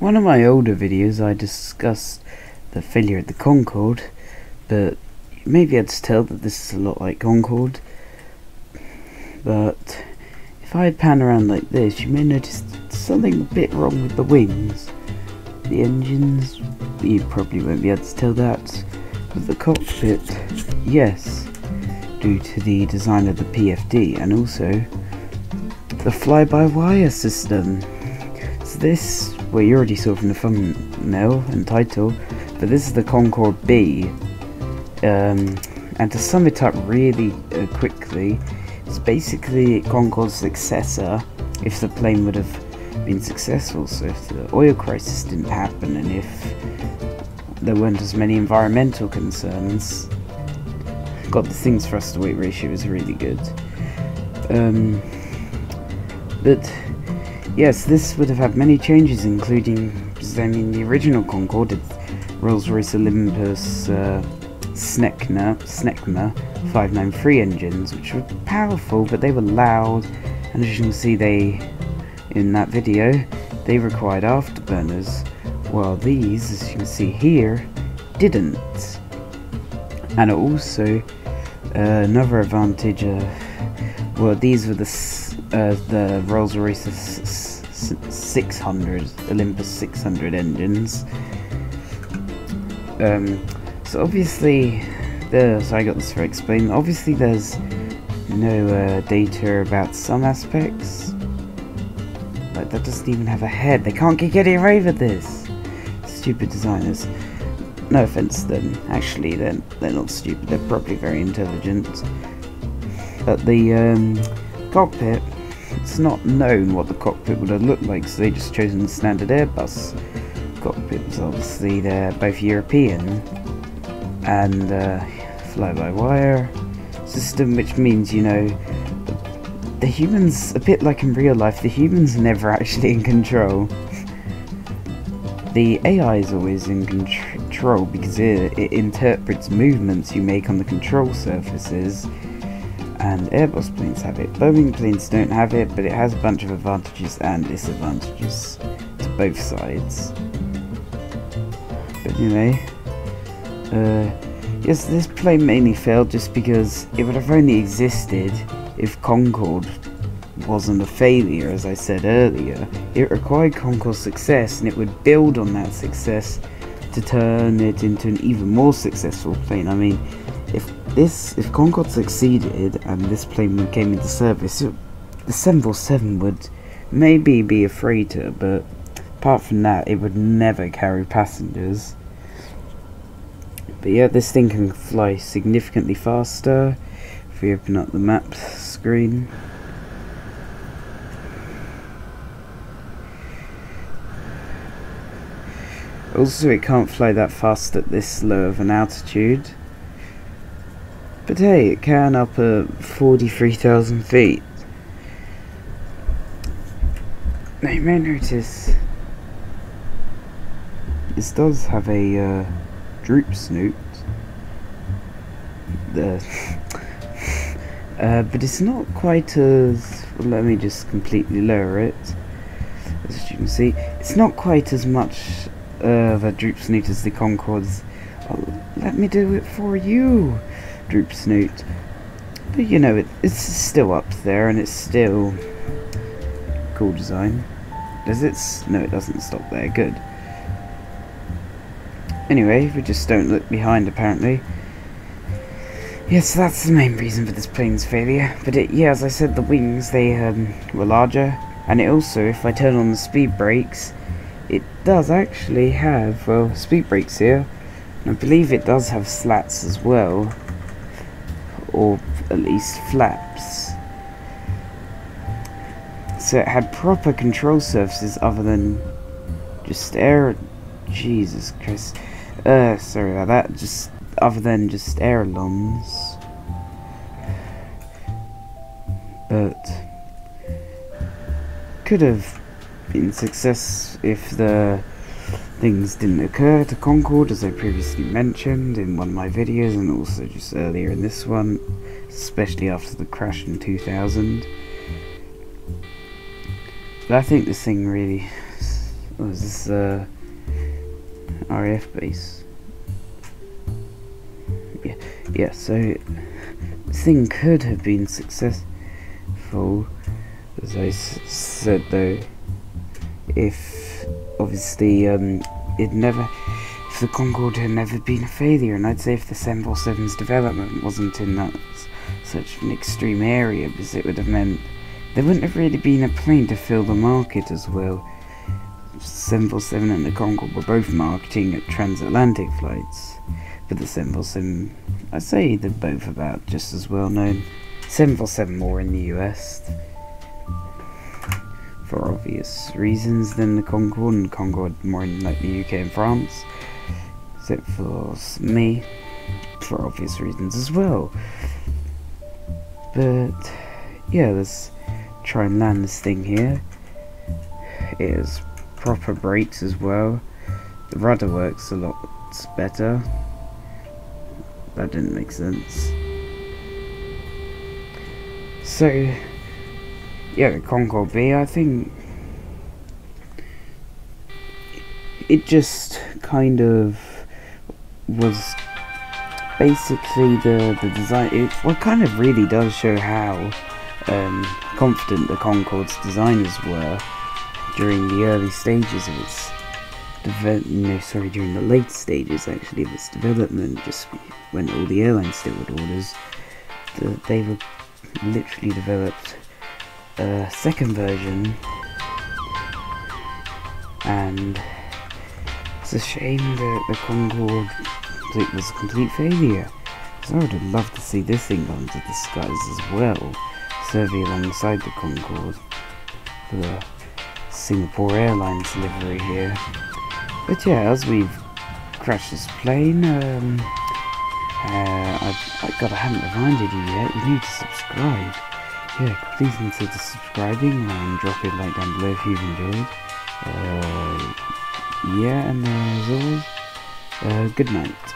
one of my older videos I discussed the failure of the Concorde, but you may be able to tell that this is a lot like Concorde. But if I pan around like this, you may notice something a bit wrong with the wings. The engines, you probably won't be able to tell that. But the cockpit, yes, due to the design of the PFD and also the fly-by-wire system. So this, well, you already saw from the thumbnail and title, but this is the Concorde-B. And to sum it up really quickly, it's basically Concorde's successor if the plane would have been successful. So if the oil crisis didn't happen and if there weren't as many environmental concerns. God, this thing's thrust to weight ratio is really good. But yes, this would have had many changes, including, I mean, the original Concorde had Rolls-Royce Olympus Snecma 593 engines, which were powerful, but they were loud, and as you can see, in that video, they required afterburners, while these, as you can see here, didn't. And also, another advantage, well, these were the Rolls-Royce 600, Olympus 600 engines. So obviously, so I got this very explained. Obviously, there's no data about some aspects. Like, that doesn't even have a head. They can't get away with this. Stupid designers. No offense to them. Actually, they're not stupid. They're probably very intelligent. But the cockpit, it's not known what the cockpit would have looked like, so they just chosen the standard Airbus cockpits. Obviously, they're both European and fly-by-wire system, which means, you know, the humans, a bit like in real life, the humans are never actually in control. The AI is always in control because it interprets movements you make on the control surfaces, and Airbus planes have it. Boeing planes don't have it, but it has a bunch of advantages and disadvantages to both sides. But anyway, yes, this plane mainly failed just because it would have only existed if Concorde wasn't a failure, as I said earlier. It required Concorde's success, and it would build on that success to turn it into an even more successful plane. I mean, if Concorde succeeded and this plane came into service, the 747 would maybe be a freighter, but apart from that, it would never carry passengers. But yeah, this thing can fly significantly faster. If we open up the map screen, also it can't fly that fast at this low of an altitude, but hey, it can up at 43,000 feet. Now you may notice this does have a droop snoot, but it's not quite as, well, let me just completely lower it. As you can see, it's not quite as much of a droop snoot as the Concorde's. Oh, let me do it for you, droop snoot. But you know, it's still up there, and it's still cool design. Does it? No, it doesn't stop there. Good. Anyway, we just don't look behind, apparently. Yes, that's the main reason for this plane's failure. But yeah, as I said, the wings, they were larger, and it also, if I turn on the speed brakes, it does actually have, well, speed brakes here, and I believe it does have slats as well, or at least flaps. So it had proper control surfaces other than just air. Jesus Christ. Sorry about that. Just other than just ailerons. But could have been success if the things didn't occur to Concorde, as I previously mentioned in one of my videos, and also just earlier in this one, especially after the crash in 2000. But I think this thing really Oh, is this RAF base? Yeah, so this thing could have been successful, as I said though, if obviously if the Concorde had never been a failure, and I'd say if the 747's development wasn't in such an extreme area, because it would have meant there wouldn't have really been a plane to fill the market as well. 747 and the Concorde were both marketing at transatlantic flights, but the 747, I'd say they're both about just as well known. 747 more in the US, for obvious reasons, than the Concorde, and Concorde more in like the UK and France, except for me, for obvious reasons as well. But yeah, let's try and land this thing here. It has proper brakes as well. The rudder works a lot better. That didn't make sense. So yeah, the Concorde-B, I think it just kind of was basically the design. It kind of really does show how confident the Concorde's designers were during the early stages of its during the late stages actually of its development, just when all the airlines still had orders. They were literally developed a second version, and it's a shame that the Concorde was a complete failure, because I would have loved to see this thing go into the skies as well, serving alongside the Concorde for the Singapore Airlines livery here. But yeah, as we've crashed this plane, I haven't reminded you yet, you need to subscribe. Yeah, please consider subscribing and drop a like down below if you've enjoyed. Yeah, and as always, good night.